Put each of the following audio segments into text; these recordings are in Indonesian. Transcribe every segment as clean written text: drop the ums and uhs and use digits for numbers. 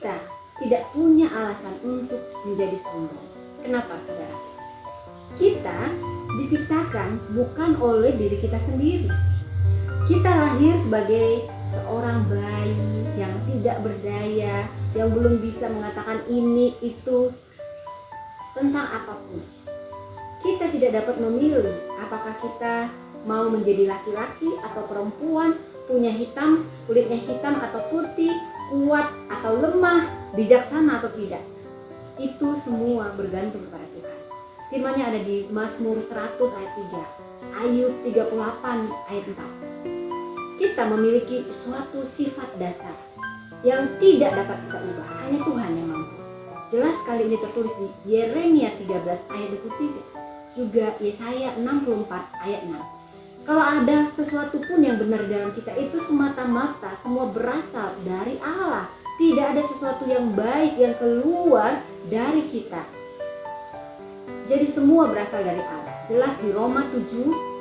kita tidak punya alasan untuk menjadi sombong. Kenapa, saudara? Kita diciptakan bukan oleh diri kita sendiri. Kita lahir sebagai seorang bayi yang tidak berdaya, yang belum bisa mengatakan ini itu tentang apapun. Kita tidak dapat memilih apakah kita mau menjadi laki-laki atau perempuan, punya hitam, kulitnya hitam atau putih, kuat atau lemah, bijaksana atau tidak. Itu semua bergantung kepada Tuhan. Firman-Nya ada di Mazmur 100 ayat 3, Ayub 38 ayat 4. Kita memiliki suatu sifat dasar yang tidak dapat kita ubah, hanya Tuhan yang mampu. Jelas sekali ini tertulis di Yeremia 13 ayat 23, juga Yesaya 64 ayat 6. Kalau ada sesuatu pun yang benar dalam kita, itu semata-mata semua berasal dari Allah. Tidak ada sesuatu yang baik yang keluar dari kita. Jadi semua berasal dari Allah. Jelas di Roma 7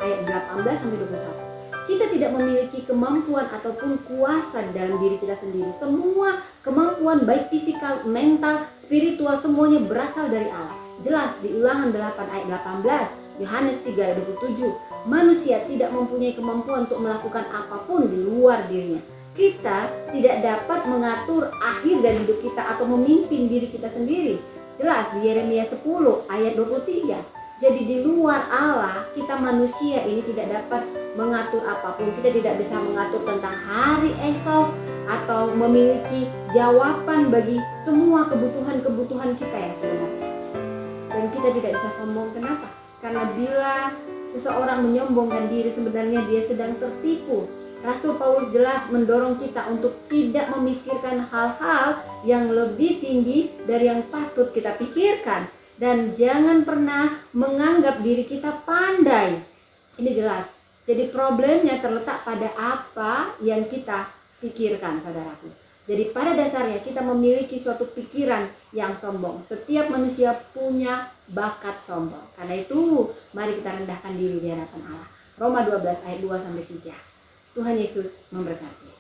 ayat 18 sampai 21. Kita tidak memiliki kemampuan ataupun kuasa dalam diri kita sendiri. Semua kemampuan baik fisikal, mental, spiritual semuanya berasal dari Allah. Jelas di Ulangan 8 ayat 18, Yohanes 3 ayat 27, manusia tidak mempunyai kemampuan untuk melakukan apapun di luar dirinya. Kita tidak dapat mengatur akhir dari hidup kita atau memimpin diri kita sendiri. Jelas di Yeremia 10 ayat 23. Jadi di luar Allah, kita manusia ini tidak dapat mengatur apapun. Kita tidak bisa mengatur tentang hari esok atau memiliki jawaban bagi semua kebutuhan-kebutuhan kita yang sebenarnya. Dan kita tidak bisa sombong. Kenapa? Karena bila seseorang menyombongkan diri, sebenarnya dia sedang tertipu. Rasul Paulus jelas mendorong kita untuk tidak memikirkan hal-hal yang lebih tinggi dari yang patut kita pikirkan. Dan jangan pernah menganggap diri kita pandai. Ini jelas. Jadi problemnya terletak pada apa yang kita pikirkan, saudaraku. Jadi pada dasarnya kita memiliki suatu pikiran yang sombong. Setiap manusia punya bakat sombong. Karena itu mari kita rendahkan diri di hadapan Allah. Roma 12 ayat 2 sampai 3. Tuhan Yesus memberkati.